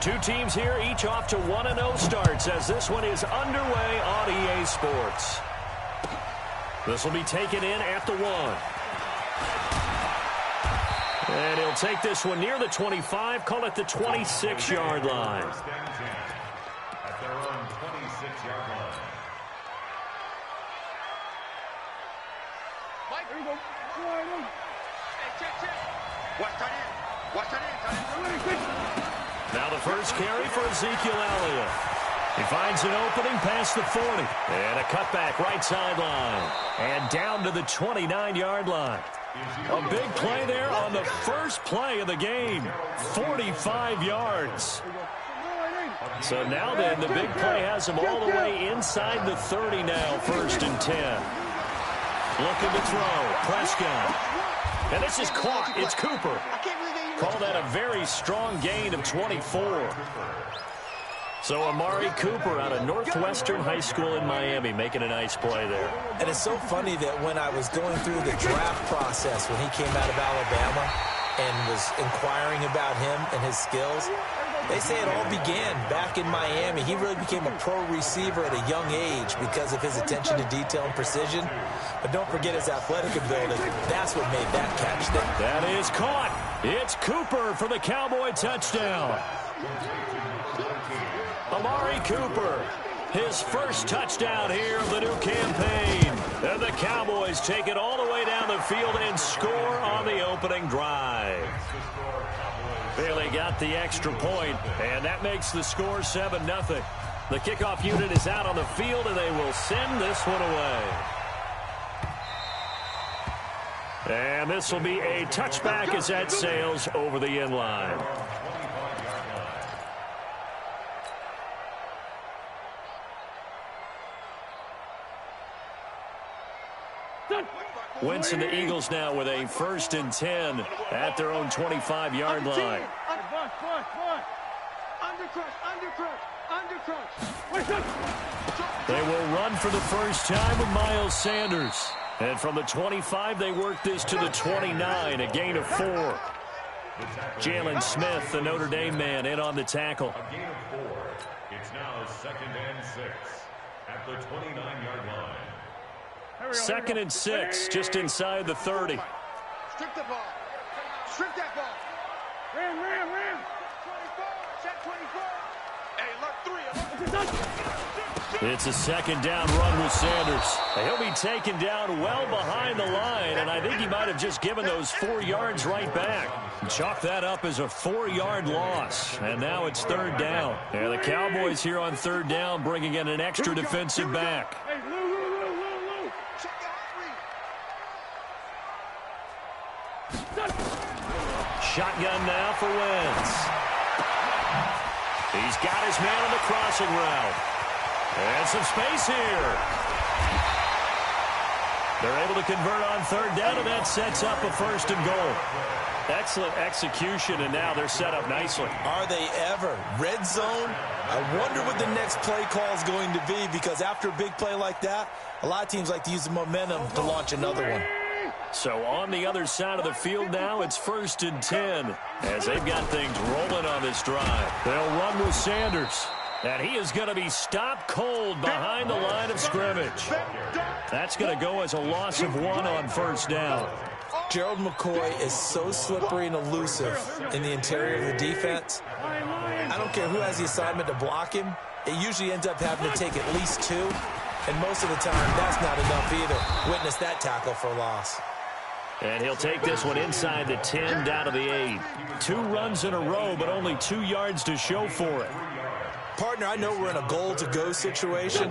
Two teams here, each off to 1-0 starts as this one is underway on EA Sports. This will be taken in at the 1. And he'll take this one near the 25, call it the 26-yard line. At their own 26-yard line. Mike, here we go. Hey, check. Watch that in. Watch that in. Now the first carry for Ezekiel Elliott. He finds an opening past the 40. And a cutback right sideline. And down to the 29-yard line. A big play there on the first play of the game. 45 yards. So now then, the big play has him all the way inside the 30 now, 1st and 10. Looking to throw. Prescott. And this is caught. It's Cooper. Call that a very strong gain of 24. So Amari Cooper out of Northwestern High School in Miami making a nice play there. And it's so funny that when I was going through the draft process when he came out of Alabama and was inquiring about him and his skills, they say it all began back in Miami. He really became a pro receiver at a young age because of his attention to detail and precision. But don't forget his athletic ability. That's what made that catch. That is caught. It's Cooper for the Cowboy touchdown. Amari Cooper, his first touchdown here of the new campaign. And the Cowboys take it all the way down the field and score on the opening drive. Bailey got the extra point, and that makes the score 7-0. The kickoff unit is out on the field, and they will send this one away. And this will be a touchback as that sails over the end line. Wentz and the Eagles now with a 1st and 10 at their own 25-yard line. They will run for the first time with Miles Sanders. And from the 25, they work this to the 29, a gain of 4. Jalen Smith, the Notre Dame man, in on the tackle. A gain of 4. It's now 2nd and 6 at the 29-yard line. 2nd and 6, just inside the 30. Strip the ball. Strip that ball. Ram. 24. Check 24. Hey, look, 3. It's a 2nd down run with Sanders. He'll be taken down well behind the line, and I think he might have just given those 4 yards right back. Chalk that up as a 4-yard loss, and now it's 3rd down. And the Cowboys here on 3rd down bringing in an extra defensive back. Shotgun now for Wentz. He's got his man on the crossing route. And some space here. They're able to convert on 3rd down, and that sets up a 1st and goal. Excellent execution, and now they're set up nicely. Are they ever? Red zone? I wonder what the next play call is going to be, because after a big play like that, a lot of teams like to use the momentum to launch another one. So on the other side of the field now, it's 1st and 10 as they've got things rolling on this drive. They'll run with Sanders, and he is going to be stopped cold behind the line of scrimmage. That's going to go as a loss of 1 on 1st down. Gerald McCoy is so slippery and elusive in the interior of the defense. I don't care who has the assignment to block him. It usually ends up having to take at least 2. And most of the time, that's not enough either. Witness that tackle for loss. And he'll take this one inside the 10 down to the 8. 2 runs in a row, but only 2 yards to show for it. Partner, I know we're in a goal-to-go situation,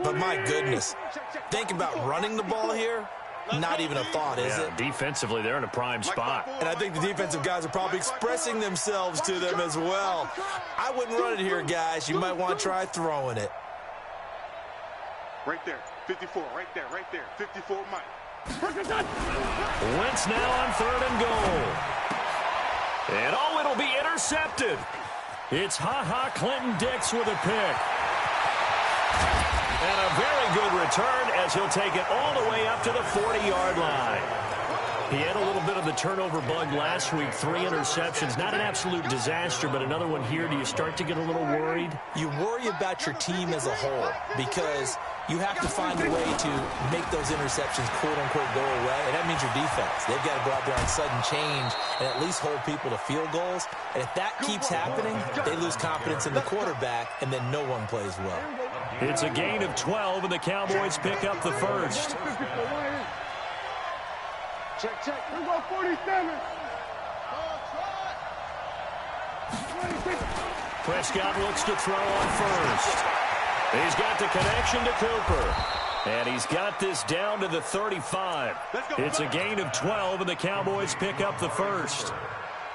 but my goodness. Think about running the ball here. Not even a thought, is it? Defensively, they're in a prime spot. And I think the defensive guys are probably expressing themselves to them as well. I wouldn't run it here, guys. You might want to try throwing it. Right there. 54. Right there. 54, Mike. Wentz now on 3rd and goal. And it'll be intercepted. It's Clinton-Dix with a pick. And a very good return as he'll take it all the way up to the 40-yard line. He had a little bit of the turnover bug last week, 3 interceptions. Not an absolute disaster, but another one here. Do you start to get a little worried? You worry about your team as a whole because you have to find a way to make those interceptions, quote-unquote, go away, and that means your defense. They've got to go out there on sudden change and at least hold people to field goals. And if that keeps happening, they lose confidence in the quarterback, and then no one plays well. It's a gain of 12, and the Cowboys pick up the first. Check. Here we go, 47. Prescott looks to throw on first. He's got the connection to Cooper. And he's got this down to the 35. It's a gain of 12, and the Cowboys pick up the first.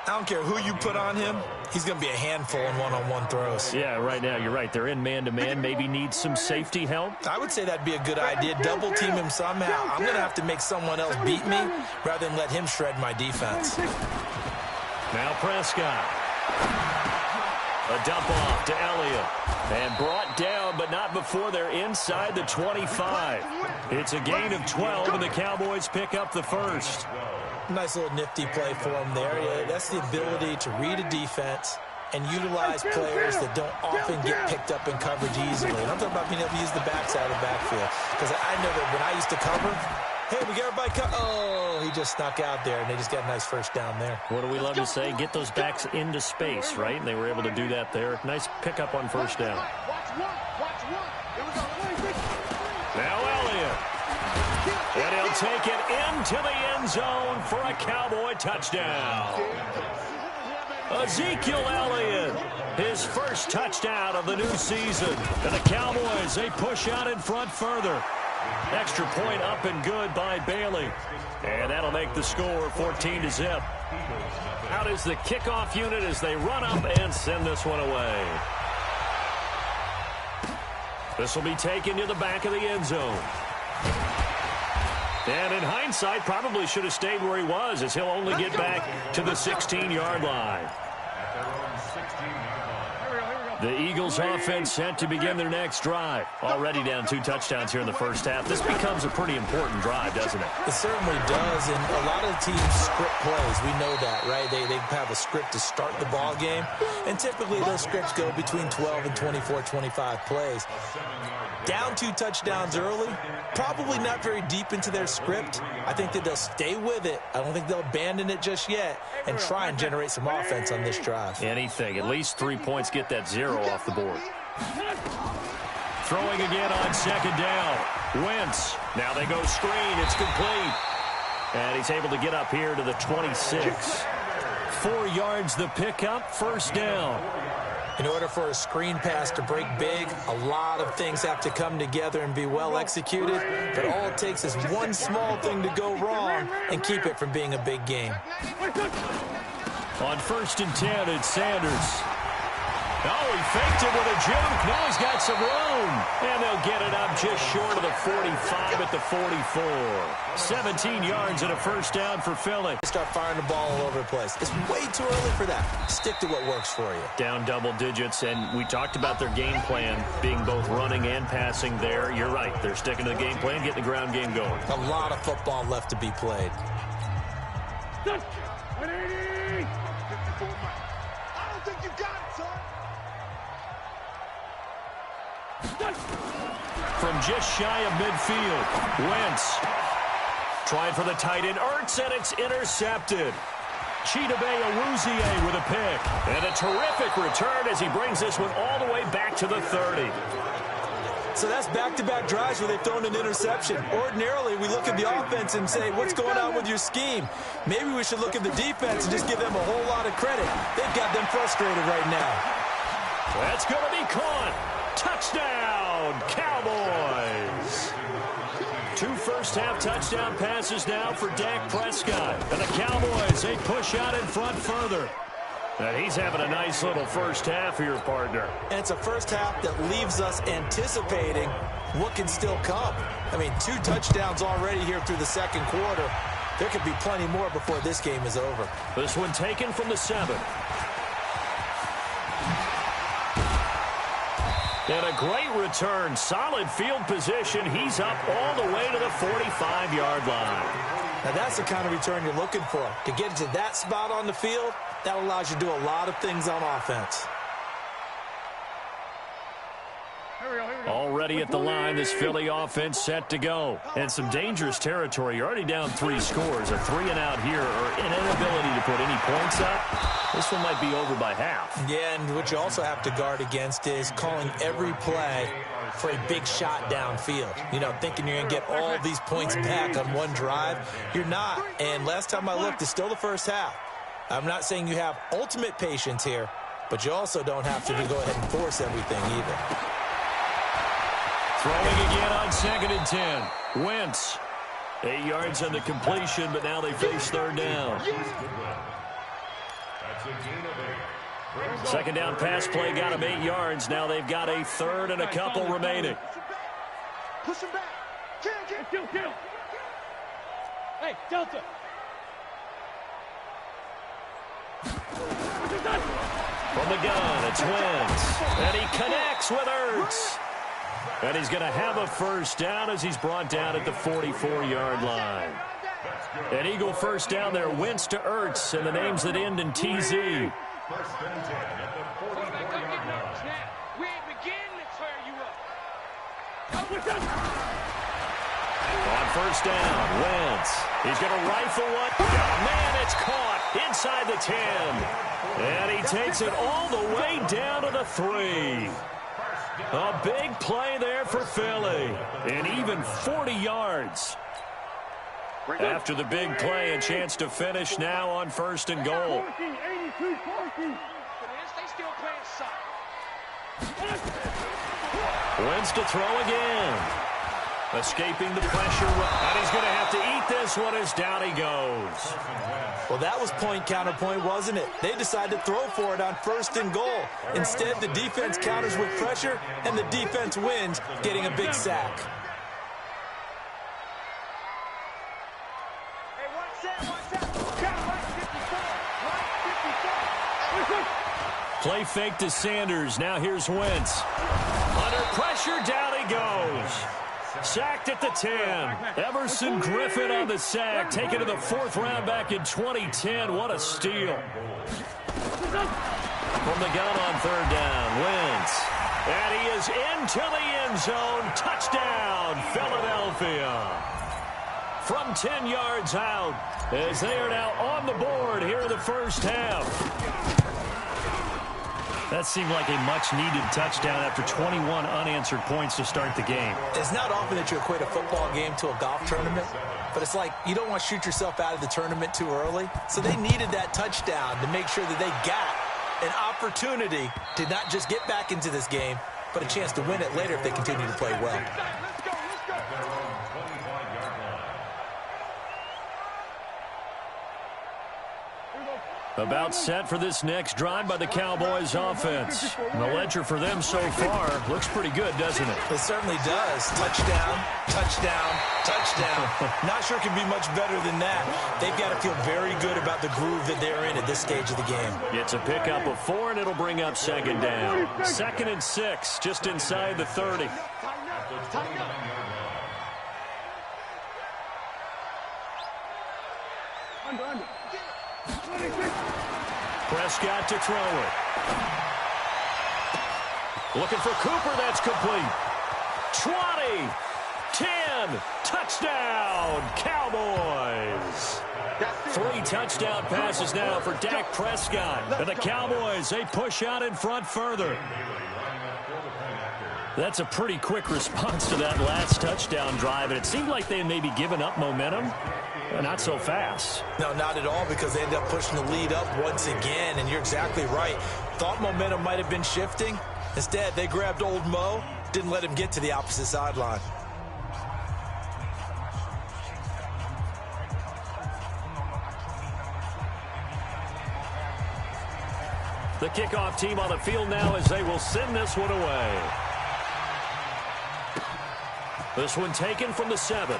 I don't care who you put on him. He's going to be a handful in one-on-one throws. Yeah, right now, you're right. They're in man-to-man. Maybe needs some safety help. I would say that'd be a good idea. Double team him somehow. I'm going to have to make someone else beat me rather than let him shred my defense. Now Prescott. A dump off to Elliott. And brought down, but not before they're inside the 25. It's a gain of 12, and the Cowboys pick up the first. Nice little nifty play for him there. Yeah, that's the ability to read a defense and utilize players that don't often get picked up in coverage easily. And I'm talking about being able to use the backside of the backfield. Because I know that when I used to cover, hey, we got everybody covered. Oh, he just snuck out there, and they just got a nice first down there. What do we love to say? Get those backs into space, right? And they were able to do that there. Nice pickup on first down. Now Elliott. And he'll take it into the end zone for a Cowboy touchdown. Ezekiel Elliott, his first touchdown of the new season. And the Cowboys, they push out in front further. Extra point up and good by Bailey. And that'll make the score 14-0. Out is the kickoff unit as they run up and send this one away. This will be taken to the back of the end zone. And in hindsight, probably should have stayed where he was, as he'll only get back to the 16-yard line. The Eagles offense set to begin their next drive. Already down 2 touchdowns here in the first half. This becomes a pretty important drive, doesn't it? It certainly does, and a lot of teams script plays. We know that, right? They have a script to start the ball game, and typically those scripts go between 12 and 24, 25 plays. Down 2 touchdowns early, probably not very deep into their script. I think that they'll stay with it. I don't think they'll abandon it just yet and try and generate some offense on this drive. Anything. At least 3 points, get that 0 off the board. Throwing again on second down. Wentz. Now they go screen. It's complete. And he's able to get up here to the 26. 4 yards the pickup, first down. In order for a screen pass to break big, a lot of things have to come together and be well executed. But all it takes is one small thing to go wrong and keep it from being a big game. On 1st and 10, it's Sanders. Oh, he faked it with a juke. Now he's got some room. And they'll get it up just short of the 45 at the 44. 17 yards and a first down for Philly. Start firing the ball all over the place. It's way too early for that. Stick to what works for you. Down double digits, and we talked about their game plan being both running and passing there. You're right. They're sticking to the game plan, getting the ground game going. A lot of football left to be played. I don't think you got it, son. From just shy of midfield, Wentz trying for the tight end, Ertz, and it's intercepted. Chidobe Awuzie with a pick. And a terrific return as he brings this one all the way back to the 30. So that's back-to-back drives where they've thrown an interception. Ordinarily, we look at the offense and say, what's going on with your scheme? Maybe we should look at the defense and just give them a whole lot of credit. They've got them frustrated right now. That's going to be caught. Touchdown, Cowboys. 2 first-half touchdown passes now for Dak Prescott. And the Cowboys, they push out in front further. And he's having a nice little first half here, partner. And it's a first half that leaves us anticipating what can still come. I mean, 2 touchdowns already here through the second quarter. There could be plenty more before this game is over. This one taken from the 7. And a great return. Solid field position. He's up all the way to the 45-yard line. Now, that's the kind of return you're looking for. To get to that spot on the field, that allows you to do a lot of things on offense. Already at the line, this Philly offense set to go. And some dangerous territory. You're already down 3 scores. A 3-and-out here, or an inability to put any points up. This one might be over by half. Yeah, and what you also have to guard against is calling every play for a big shot downfield. You know, thinking you're going to get all of these points back on one drive. You're not. And last time I looked, it's still the first half. I'm not saying you have ultimate patience here, but you also don't have to go ahead and force everything either. Throwing again on 2nd and 10. Wentz. 8 yards on the completion, but now they face 3rd down. Second down pass play got him 8 yards. Now they've got a 3rd and a couple remaining. Push him back. Kill. Hey, Delta. From the gun, it's Wentz. And he connects with Ertz. And he's going to have a first down as he's brought down at the 44-yard line. An Eagle first down there, Wentz to Ertz, and the names that end in TZ. First and 10 at the 44-yard line. We ain't beginning to tear you up. On first down, Wentz. He's going to rifle one. Oh, man, it's caught inside the 10. And he takes it all the way down to the 3. A big play there for Philly. And even 40 yards. After the big play, a chance to finish now on 1st and goal. Wentz to throw again. Escaping the pressure. And he's going to have to eat this one as down he goes. Well, that was point counterpoint, wasn't it? They decided to throw for it on 1st and goal. Instead, the defense counters with pressure, and the defense wins, getting a big sack. Play fake to Sanders. Now here's Wentz. Under pressure, down he goes. Sacked at the 10. Everson Griffin on the sack. Taken to the 4th round back in 2010. What a steal. From the gun on 3rd down, Wentz. And he is into the end zone. Touchdown, Philadelphia. From 10 yards out, as they are now on the board here in the first half. That seemed like a much-needed touchdown after 21 unanswered points to start the game. It's not often that you equate a football game to a golf tournament, but it's like you don't want to shoot yourself out of the tournament too early. So they needed that touchdown to make sure that they got an opportunity to not just get back into this game, but a chance to win it later if they continue to play well. About set for this next drive by the Cowboys offense. And the ledger for them so far looks pretty good, doesn't it? It certainly does. Touchdown, touchdown, touchdown. Not sure it can be much better than that. They've got to feel very good about the groove that they're in at this stage of the game. It's a pickup of 4, and it'll bring up 2nd down. 2nd and 6, just inside the 30. Prescott to throw it. Looking for Cooper, that's complete. 20, 10, touchdown, Cowboys. 3 touchdown passes now for Dak Prescott. And the Cowboys, they push out in front further. That's a pretty quick response to that last touchdown drive, and it seemed like they had maybe given up momentum. Not so fast. No, not at all, because they ended up pushing the lead up once again, and you're exactly right. Thought momentum might have been shifting. Instead, they grabbed old Mo, didn't let him get to the opposite sideline. The kickoff team on the field now as they will send this one away. This one taken from the 7.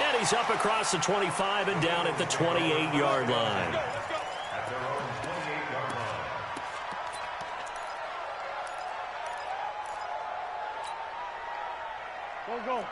And he's up across the 25 and down at the 28-yard line.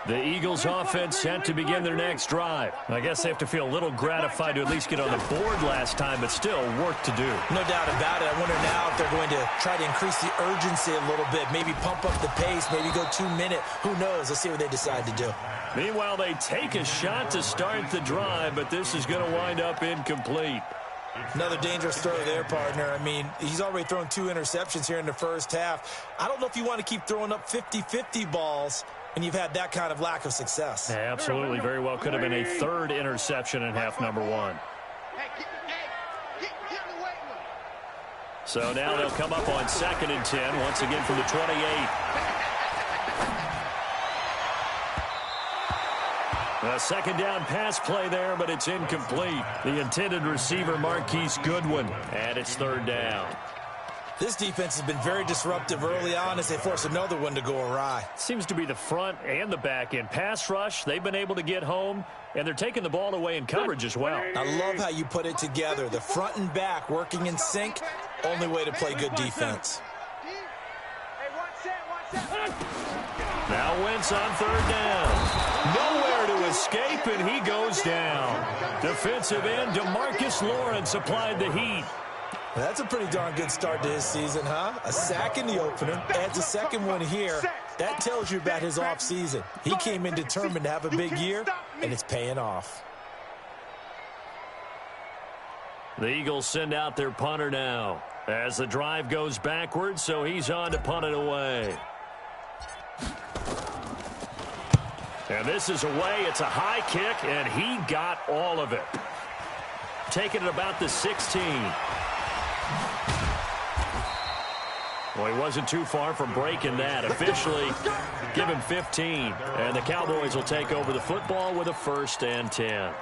The Eagles offense set to begin their next drive. I guess they have to feel a little gratified to at least get on the board last time, but still work to do. No doubt about it. I wonder now if they're going to try to increase the urgency a little bit, maybe pump up the pace, maybe go 2 minute. Who knows? Let's see what they decide to do. Meanwhile, they take a shot to start the drive, but this is going to wind up incomplete. Another dangerous throw there, partner. I mean, he's already thrown 2 interceptions here in the first half. I don't know if you want to keep throwing up 50-50 balls when you've had that kind of lack of success. Yeah, absolutely. Very well could have been a 3rd interception in half number 1. So now they'll come up on 2nd and 10, once again from the 28. A 2nd down pass play there, but it's incomplete. The intended receiver, Marquise Goodwin, and it's 3rd down. This defense has been very disruptive early on as they force another one to go awry. Seems to be the front and the back end. Pass rush, they've been able to get home, and they're taking the ball away in coverage as well. I love how you put it together. The front and back working in sync, only way to play good defense. Now Wentz on 3rd down. Nowhere to escape, and he goes down. Defensive end DeMarcus Lawrence applied the heat. That's a pretty darn good start to his season, huh? A sack in the opener, adds a 2nd one here. That tells you about his offseason. He came in determined to have a big year, and it's paying off. The Eagles send out their punter now as the drive goes backwards, so he's on to punt it away. And this is away. It's a high kick, and he got all of it. Taking it about the 16. Well, he wasn't too far from breaking that. Officially, give him 15. And the Cowboys will take over the football with a 1st and 10.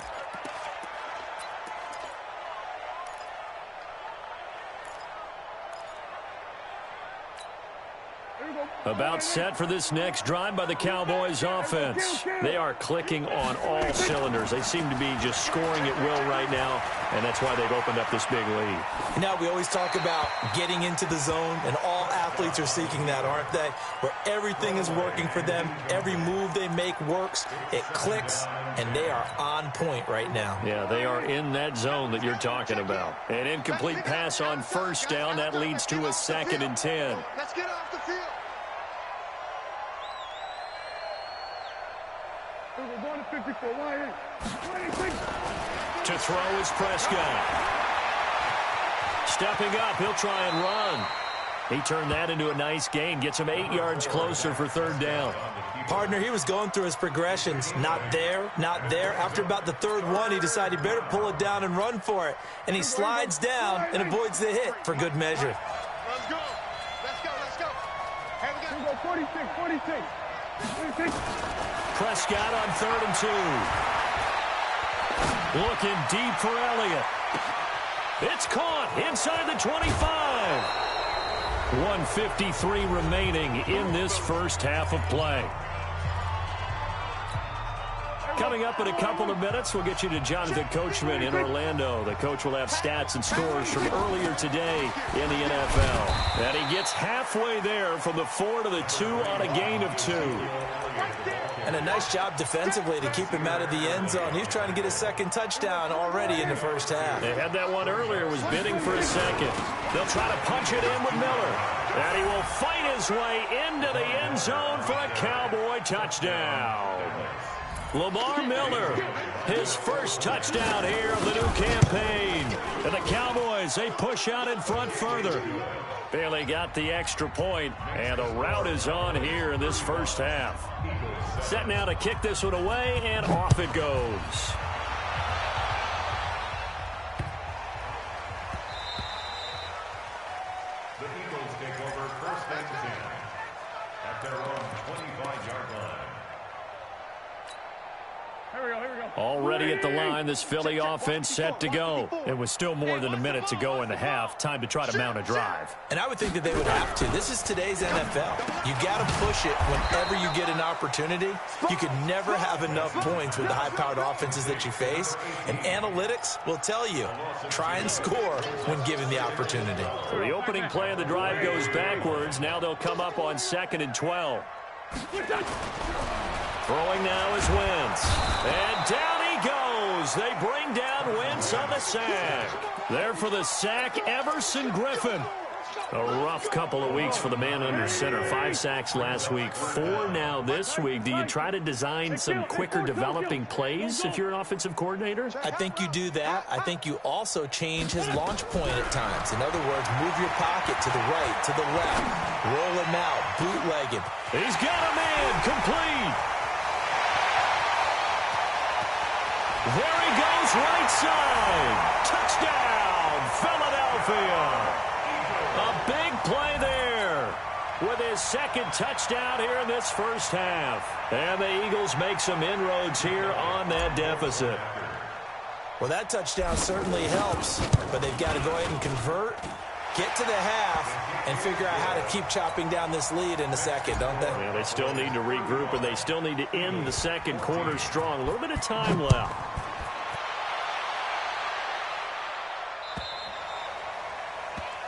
About set for this next drive by the Cowboys offense. They are clicking on all cylinders. They seem to be just scoring at will right now, and that's why they've opened up this big lead. Now, we always talk about getting into the zone, and all athletes are seeking that, aren't they? Where everything is working for them, every move they make works, it clicks, and they are on point right now. Yeah, they are in that zone that you're talking about. An incomplete pass on 1st down. That leads to a 2nd and 10. Let's get off the field. To throw is Prescott. Stepping up, he'll try and run. He turned that into a nice gain. Gets him 8 yards closer for 3rd down. Partner, he was going through his progressions. Not there, not there. After about the 3rd one, he decided he better pull it down and run for it. And he slides down and avoids the hit for good measure. Let's go. Let's go. Let's go. Here we go. 46. Prescott on 3rd and 2. Looking deep for Elliott. It's caught inside the 25. 1:53 remaining in this first half of play. Coming up in a couple of minutes, we'll get you to Jonathan Coachman in Orlando. The coach will have stats and scores from earlier today in the NFL. And he gets halfway there from the 4 to the 2 on a gain of 2. And a nice job defensively to keep him out of the end zone. He's trying to get a 2nd touchdown already in the first half. They had that one earlier, was bidding for a 2nd. They'll try to punch it in with Miller. And he will fight his way into the end zone for a Cowboy touchdown. Lamar Miller, his first touchdown here of the new campaign. And the Cowboys, they push out in front further. Bailey got the extra point, and the route is on here in this first half. Set now to kick this one away, and off it goes. The Eagles take over 1st and 10 at their own 25-yard line. Here we go. Already at the line, this Philly offense set to go. It was still more than a minute to go in the half. Time to try to mount a drive. And I would think that they would have to. This is today's NFL. You got to push it whenever you get an opportunity. You could never have enough points with the high-powered offenses that you face. And analytics will tell you, try and score when given the opportunity. So the opening play of the drive goes backwards. Now they'll come up on 2nd and 12. Throwing now is Wentz. And down he goes. They bring down Wentz on the sack. There for the sack, Everson Griffin. A rough couple of weeks for the man under center. 5 sacks last week, 4 now this week. Do you try to design some quicker developing plays if you're an offensive coordinator? I think you do that. I think you also change his launch point at times. In other words, move your pocket to the right, to the left. Roll him out, bootleg him. He's got a man, complete. There he goes, right side. Touchdown, Philadelphia. A big play there with his second touchdown here in this first half. And the Eagles make some inroads here on that deficit. Well, that touchdown certainly helps, but they've got to go ahead and convert, get to the half, and figure out how to keep chopping down this lead in the second, don't they? Yeah, they still need to regroup, and they still need to end the second quarter strong. A little bit of time left.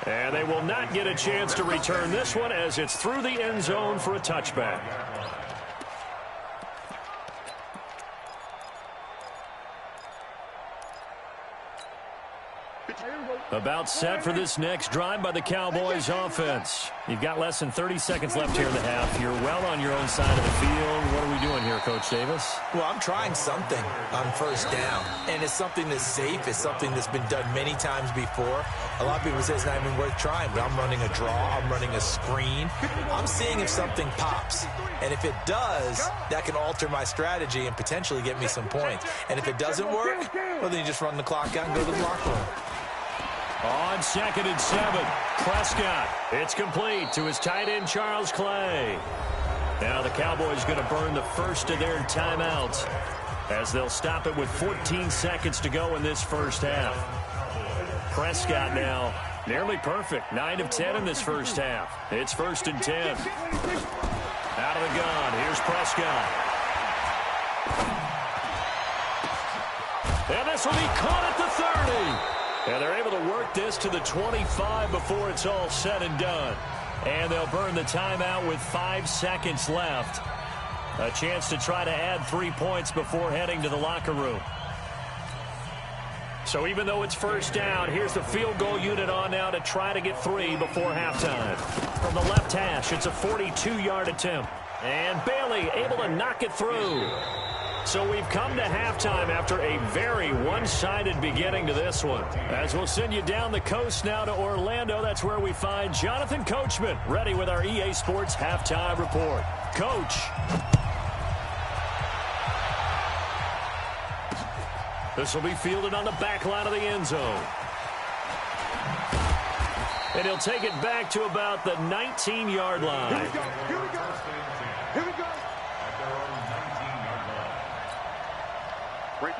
And they will not get a chance to return this one as it's through the end zone for a touchback. About set for this next drive by the Cowboys offense. You've got less than 30 seconds left here in the half. You're well on your own side of the field. What are we doing here, Coach Davis? Well, I'm trying something on first down, and it's something that's safe. It's something that's been done many times before. A lot of people say it's not even worth trying, but I'm running a draw. I'm running a screen. I'm seeing if something pops, and if it does, that can alter my strategy and potentially get me some points. And if it doesn't work, well, then you just run the clock out and go to the locker room. On 2nd and 7, Prescott. It's complete to his tight end, Charles Clay. Now the Cowboys going to burn the first of their timeouts as they'll stop it with 14 seconds to go in this first half. Prescott now nearly perfect. 9 of 10 in this first half. It's 1st and 10. Out of the gun. Here's Prescott. And this will be caught at the 30. And they're able to work this to the 25 before it's all said and done. And they'll burn the timeout with 5 seconds left. A chance to try to add 3 points before heading to the locker room. So even though it's first down, here's the field goal unit on now to try to get 3 before halftime. From the left hash, it's a 42-yard attempt. And Bailey able to knock it through. So we've come to halftime after a very one-sided beginning to this one. As we'll send you down the coast now to Orlando, that's where we find Jonathan Coachman, ready with our EA Sports Halftime Report. Coach. This will be fielded on the back line of the end zone. And he'll take it back to about the 19-yard line. Here we go. Here we go. Here we go.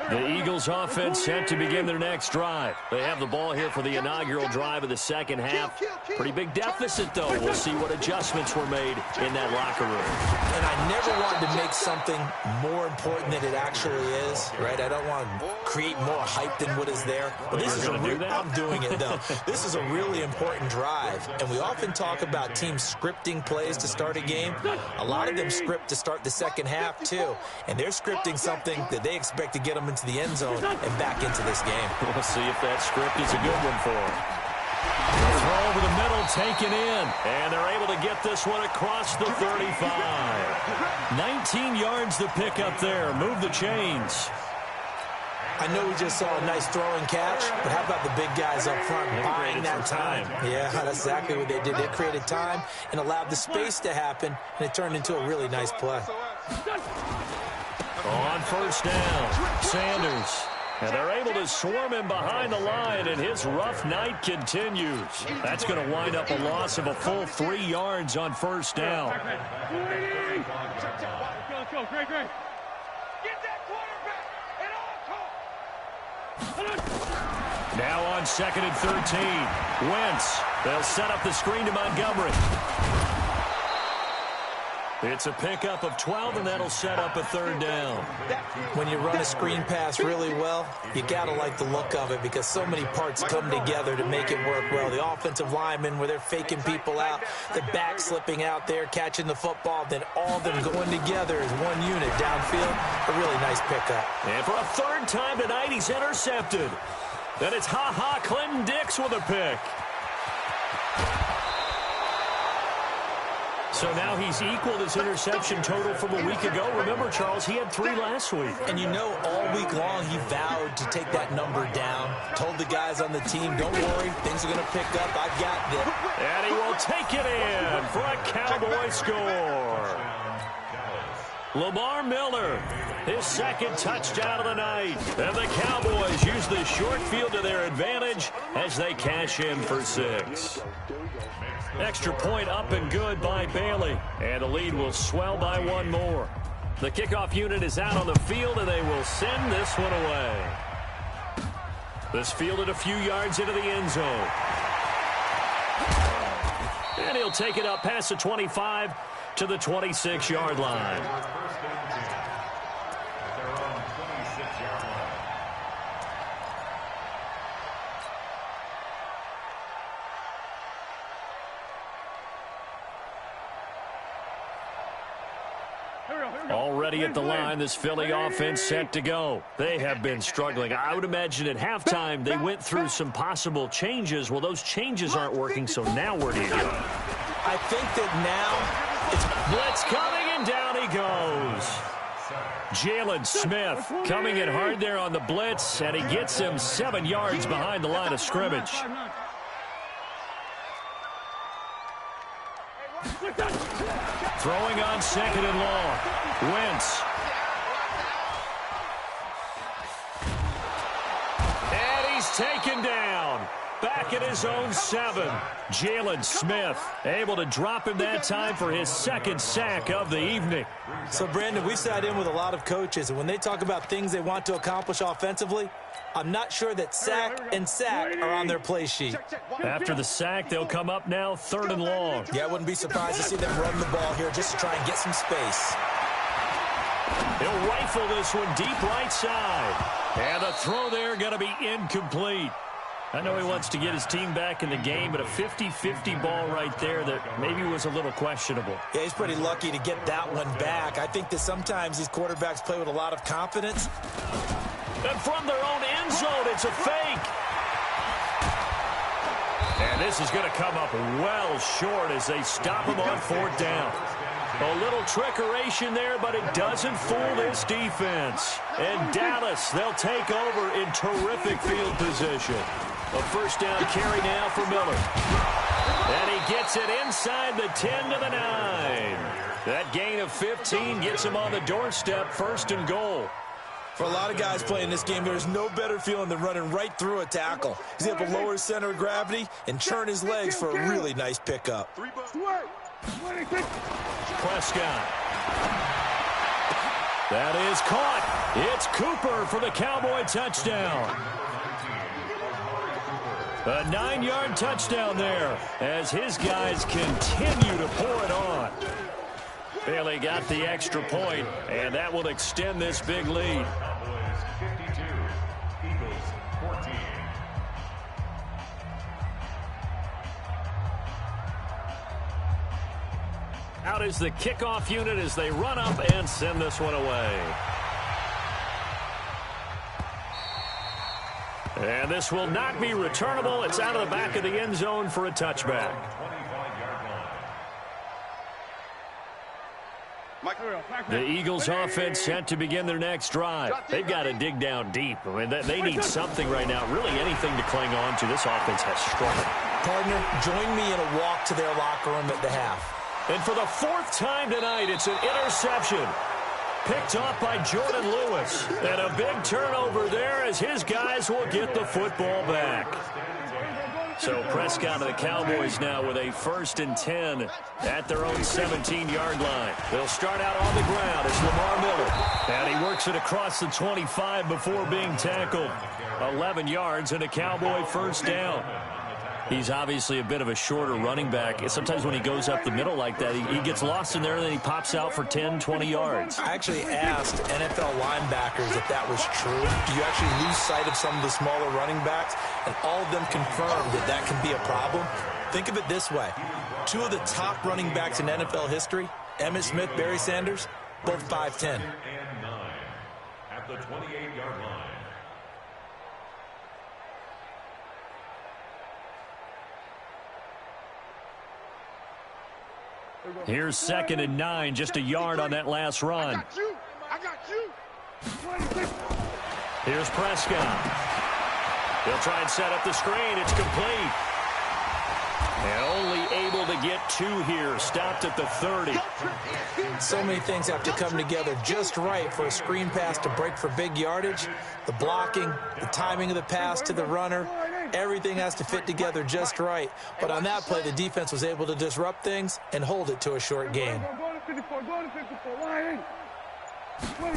The Eagles offense set to begin their next drive. They have the ball here for the inaugural drive of the second half. Pretty big deficit, though. We'll see what adjustments were made in that locker room. And I never wanted to make something more important than it actually is, right? I don't want to create more hype than what is there. But this is I'm doing it, though. This is a really important drive. And we often talk about teams scripting plays to start a game. A lot of them script to start the second half, too. And they're scripting something that they expect to get them into the end zone and back into this game. We'll see if that script is a good one for them. Throw over the middle, taken in. And they're able to get this one across the 35. 19 yards to pick up there. Move the chains. I know we just saw a nice throwing catch, but how about the big guys up front buying that time? Yeah, that's exactly what they did. They created time and allowed the space to happen, and it turned into a really nice play. On first down, Sanders. And they're able to swarm him behind the line, and his rough night continues. That's going to wind up a loss of a full 3 yards on first down. Go, Greg. Get that quarterback at all costs. Now on 2nd and 13, Wentz. They'll set up the screen to Montgomery. It's a pickup of 12, and that'll set up a third down. When you run a screen pass really well, you got to like the look of it because so many parts come together to make it work well. The offensive linemen, where they're faking people out, the back slipping out there, catching the football, then all of them going together as one unit downfield. A really nice pickup. And for a third time tonight, he's intercepted. Then it's Clinton Dix with a pick. So now he's equaled his interception total from a week ago. Remember, Charles, he had 3 last week. And you know, all week long he vowed to take that number down. Told the guys on the team, don't worry, things are going to pick up. I've got this. And he will take it in for a Cowboy score. Lamar Miller, his second touchdown of the night. And the Cowboys use the short field to their advantage as they cash in for 6. Extra point up and good by Bailey. And the lead will swell by 1 more. The kickoff unit is out on the field, and they will send this one away. This fielded a few yards into the end zone. And he'll take it up past the 25 to the 26-yard line. Already at the line, this Philly offense set to go. They have been struggling. I would imagine at halftime they went through some possible changes. Well, those changes aren't working, so now where do you go? I think that now it's blitz coming, and down he goes. Jalen Smith coming in hard there on the blitz, and he gets him 7 yards behind the line of scrimmage. Throwing on 2nd and long. Wentz. And he's taken down. Back at his own 7. Jalen Smith able to drop him that time for his 2nd sack of the evening. So, Brandon, we sat in with a lot of coaches, and when they talk about things they want to accomplish offensively, I'm not sure that sack and sack are on their play sheet. After the sack, they'll come up now 3rd and long. Yeah, I wouldn't be surprised to see them run the ball here just to try and get some space. He'll rifle this one deep right side. And the throw there going to be incomplete. I know he wants to get his team back in the game, but a 50-50 ball right there that maybe was a little questionable. Yeah, he's pretty lucky to get that one back. I think that sometimes these quarterbacks play with a lot of confidence. And from their own end zone, it's a fake. And this is going to come up well short as they stop him on 4th down. A little trickeration there, but it doesn't fool this defense. And Dallas, they'll take over in terrific field position. A 1st down carry now for Miller. And he gets it inside the 10 to the 9. That gain of 15 gets him on the doorstep, 1st and goal. For a lot of guys playing this game, there's no better feeling than running right through a tackle. He's able to lower his center of gravity and churn his legs for a really nice pickup. Prescott. That is caught. It's Cooper for the Cowboy touchdown. A 9-yard touchdown there as his guys continue to pour it on. Bailey got the extra point, and that will extend this big lead. Cowboys 52, Eagles 14. Out is the kickoff unit as they run up and send this one away. And this will not be returnable. It's out of the back of the end zone for a touchback. The Eagles offense set to begin their next drive. They've got to dig down deep. I mean, they need something right now, really anything to cling on to. This offense has struggled. Partner, join me in a walk to their locker room at the half. And for the 4th time tonight, it's an interception. Picked off by Jordan Lewis. And a big turnover there as his guys will get the football back. So Prescott and the Cowboys now with a 1st and 10 at their own 17-yard line. They'll start out on the ground as Lamar Miller. And he works it across the 25 before being tackled. 11 yards and a Cowboy 1st down. He's obviously a bit of a shorter running back. Sometimes when he goes up the middle like that, he gets lost in there, and then he pops out for 10, 20 yards. I actually asked NFL linebackers if that was true. Do you actually lose sight of some of the smaller running backs? And all of them confirmed that that can be a problem. Think of it this way. Two of the top running backs in NFL history, Emmitt Smith, Barry Sanders, both 5'10". At the 28-yard line. Here's 2nd and 9, just a yard on that last run. I got you. Here's Prescott. He'll try and set up the screen. It's complete. And only able to get 2 here. Stopped at the 30. So many things have to come together just right for a screen pass to break for big yardage. The blocking, the timing of the pass to the runner, everything has to fit together just right. But on that play, the defense was able to disrupt things and hold it to a short gain.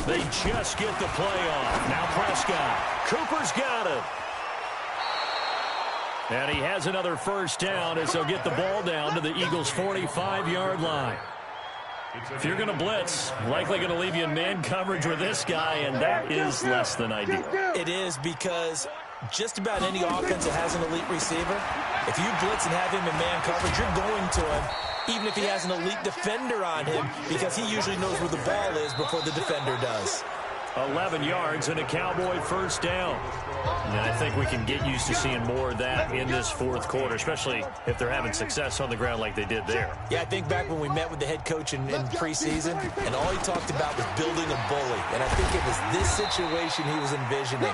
They just get the play off. Now Prescott. Cooper's got it. And he has another first down as they'll get the ball down to the Eagles' 45-yard line. If you're going to blitz, likely going to leave you in man coverage with this guy, and that is less than ideal. It is, because just about any offense that has an elite receiver, if you blitz and have him in man coverage, you're going to him, even if he has an elite defender on him, because he usually knows where the ball is before the defender does. 11 yards and a Cowboy first down. And I think we can get used to seeing more of that in this fourth quarter, especially if they're having success on the ground like they did there. Yeah, I think back when we met with the head coach in preseason, and all he talked about was building a bully. And I think it was this situation he was envisioning.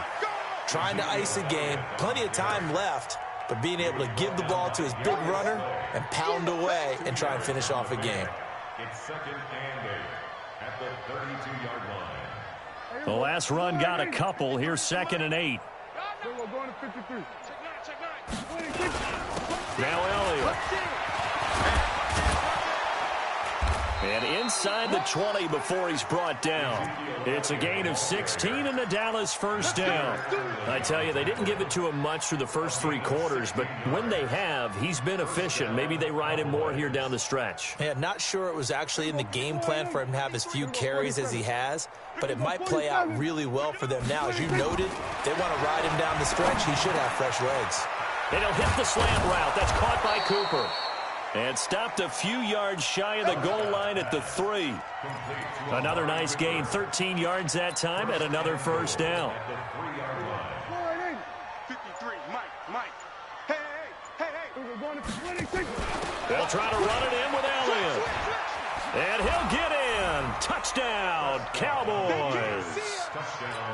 Trying to ice a game, plenty of time left, but being able to give the ball to his big runner and pound away and try and finish off a game. It's 2nd and 8 at the 32-yard line. The last run got a couple. Here's 2nd and 8. Now Elliott. And inside the 20 before he's brought down. It's a gain of 16 and the Dallas first down. I tell you, they didn't give it to him much through the first 3 quarters, but when they have, he's been efficient. Maybe they ride him more here down the stretch. Yeah, not sure it was actually in the game plan for him to have as few carries as he has, but it might play out really well for them now. As you noted, they want to ride him down the stretch. He should have fresh legs. And he'll hit the slant route. That's caught by Cooper. And stopped a few yards shy of the goal line at the 3. Another nice gain, 13 yards that time, and another first down. 53, Mike. Hey. They'll try to run it in with Elliott. And he'll get in. Touchdown, Cowboys.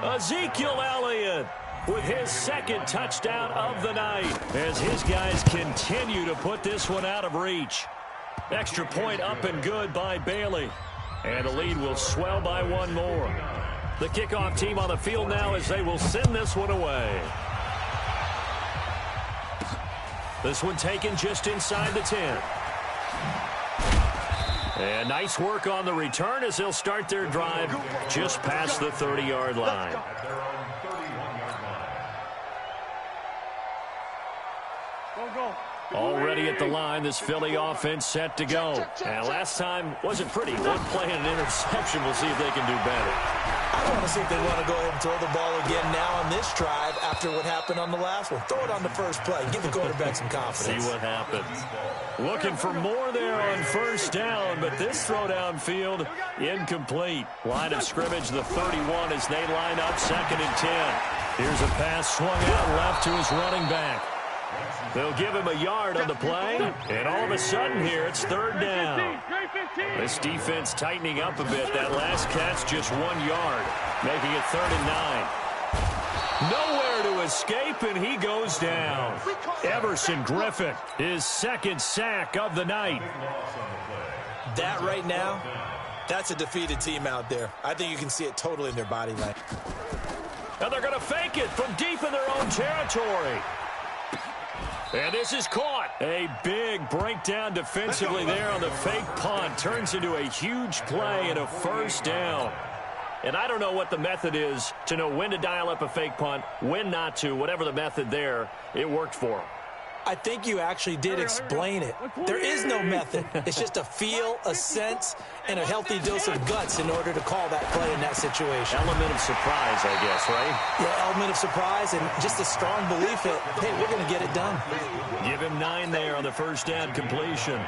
Ezekiel Elliott with his 2nd touchdown of the night as his guys continue to put this one out of reach. Extra point up and good by Bailey. And the lead will swell by 1 more. The kickoff team on the field now as they will send this one away. This one taken just inside the 10. And nice work on the return as they'll start their drive just past the 30-yard line. Already at the line, this Philly offense set to go. And last time wasn't pretty. One play and an interception. We'll see if they can do better. I want to see if they want to go ahead and throw the ball again now on this drive after what happened on the last one. Throw it on the first play. Give the quarterback some confidence. See what happens. Looking for more there on first down, but this throw downfield incomplete. Line of scrimmage, the 31 as they line up 2nd and 10. Here's a pass swung out left to his running back. They'll give him a yard on the play, and all of a sudden here, it's 3rd down. This defense tightening up a bit. That last catch, just 1 yard, making it 3rd and 9. Nowhere to escape, and he goes down. Everson Griffin, his 2nd sack of the night. That right now, that's a defeated team out there. I think you can see it totally in their body language. And they're going to fake it from deep in their own territory. And this is caught. A big breakdown defensively there on the fake punt. Turns into a huge play and a first down. And I don't know what the method is to know when to dial up a fake punt, when not to. Whatever the method there, it worked for him. I think you actually did explain it. There is no method. It's just a feel, a sense, and a healthy dose of guts in order to call that play in that situation. Element of surprise, I guess, right? Yeah, element of surprise and just a strong belief that, hey, we're going to get it done. Give him 9 there on the first down completion.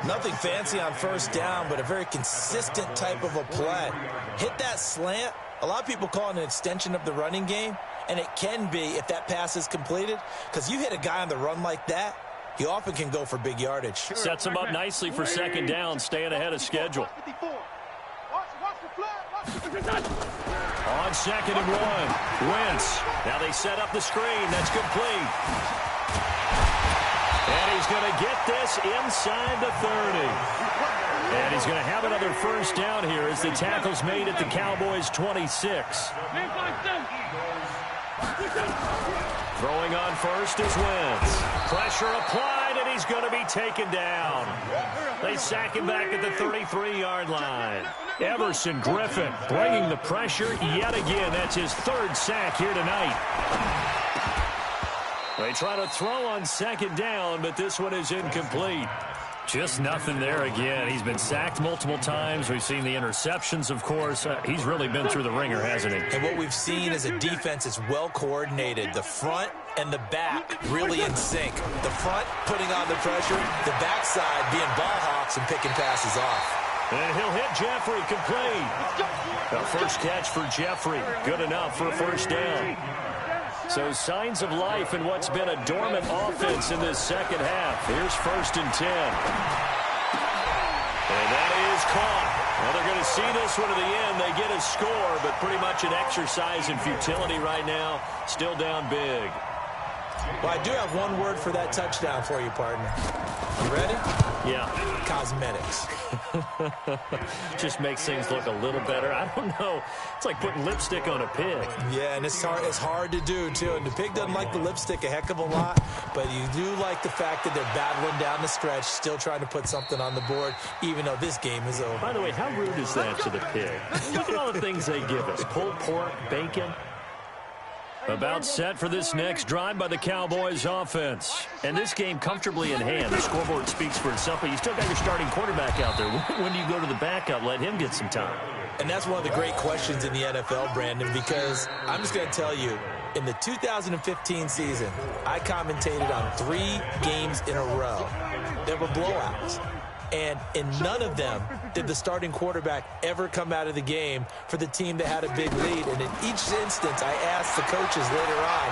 Nothing fancy on first down, but a very consistent type of a play. Hit that slant. A lot of people call it an extension of the running game. And it can be if that pass is completed, because you hit a guy on the run like that, he often can go for big yardage. Sets him up nicely for second down, staying ahead of schedule. On 2nd and 1, Wentz. Now they set up the screen. That's complete. And he's going to get this inside the 30. And he's going to have another first down here as the tackle's made at the Cowboys' 26. Throwing on first is Wentz. Pressure applied, and he's going to be taken down. They sack him back at the 33-yard line. Everson Griffin bringing the pressure yet again. That's his 3rd sack here tonight. They try to throw on 2nd down, but this one is incomplete. Just nothing there again. He's been sacked multiple times. We've seen the interceptions, of course. He's really been through the ringer, hasn't he? And what we've seen is a defense that's well coordinated. The front and the back really in sync. The front putting on the pressure, the backside being ball hawks and picking passes off. And he'll hit Jeffrey complete. The first catch for Jeffrey. Good enough for a first down. So signs of life in what's been a dormant offense in this second half. Here's 1st and 10. And that is caught. Well, they're going to see this one to the end. They get a score, but pretty much an exercise in futility right now. Still down big. Well, I do have one word for that touchdown for you, partner. You ready? Yeah. Cosmetics. Just makes things look a little better. I don't know. It's like putting lipstick on a pig. Yeah, and it's hard to do, too. And the pig doesn't like the lipstick a heck of a lot, but you do like the fact that they're battling down the stretch, still trying to put something on the board, even though this game is over. By the way, how rude is that to the pig? Look at all the things they give us. Pulled pork, bacon. About set for this next drive by the Cowboys offense. And this game comfortably in hand. The scoreboard speaks for itself, but you still got your starting quarterback out there. When do you go to the backup? Let him get some time. And that's one of the great questions in the NFL, Brandon, because I'm just going to tell you, in the 2015 season, I commentated on 3 games in a row. There were blowouts. And in none of them did the starting quarterback ever come out of the game for the team that had a big lead. And in each instance, I asked the coaches later on,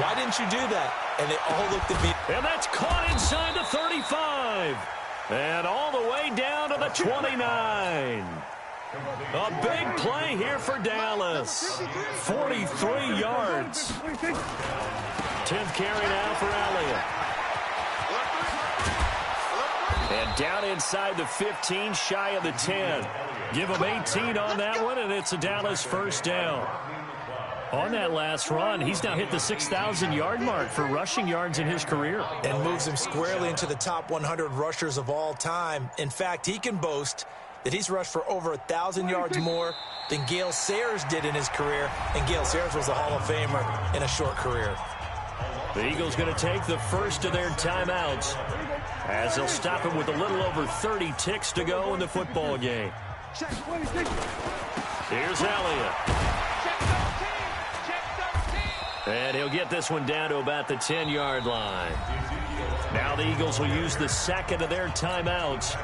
why didn't you do that? And they all looked at me. And that's caught inside the 35. And all the way down to the 29. A big play here for Dallas. 43 yards. 10th carry now for Elliott. And down inside the 15, shy of the 10. Give him 18 on that one, and it's a Dallas first down. On that last run, he's now hit the 6,000-yard mark for rushing yards in his career. And moves him squarely into the top 100 rushers of all time. In fact, he can boast that he's rushed for over 1,000 yards more than Gale Sayers did in his career. And Gale Sayers was a Hall of Famer in a short career. The Eagles going to take the first of their timeouts as they'll stop him with a little over 30 ticks to go in the football game. Here's Elliott. And he'll get this one down to about the 10-yard line. Now the Eagles will use the second of their timeouts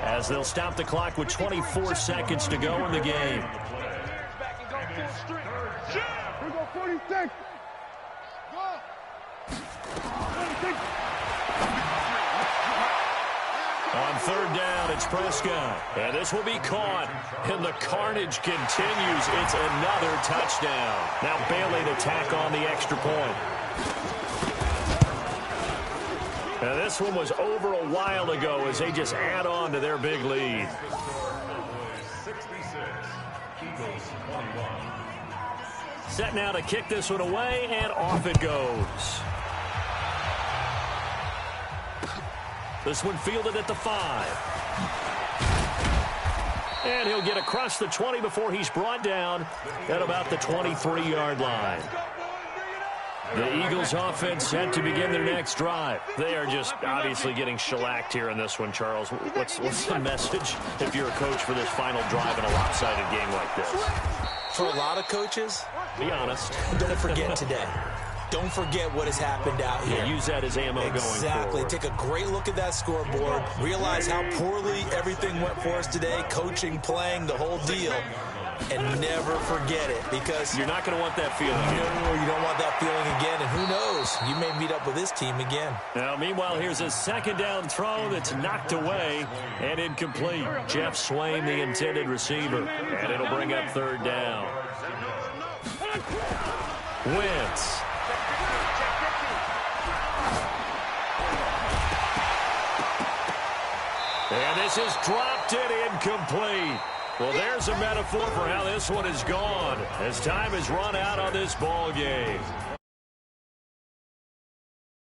as they'll stop the clock with 24 seconds to go in the game. On third down, it's Prescott. And this will be caught. And the carnage continues. It's another touchdown. Now Bailey to tack on the extra point. And this one was over a while ago as they just add on to their big lead. 66, Eagles 21. Set now to kick this one away, and off it goes. This one fielded at the 5. And he'll get across the 20 before he's brought down at about the 23-yard line. The Eagles offense set to begin their next drive. They are just obviously getting shellacked here in this one, Charles. What's the message if you're a coach for this final drive in a lopsided game like this? For a lot of coaches, be honest. Don't forget today. Don't forget what has happened out here. Yeah, use that as ammo going forward. Exactly. Take a great look at that scoreboard. Realize how poorly everything went for us today. Coaching, playing, the whole deal. And never forget it, because you're not going to want that feeling. No, you don't want that feeling again. And who knows? You may meet up with this team again. Now, meanwhile, here's a second down throw that's knocked away and incomplete. Jeff Swain, the intended receiver. And it'll bring up third down. Wentz. And this is dropped it incomplete. Well, there's a metaphor for how this one is gone as time has run out on this ball game.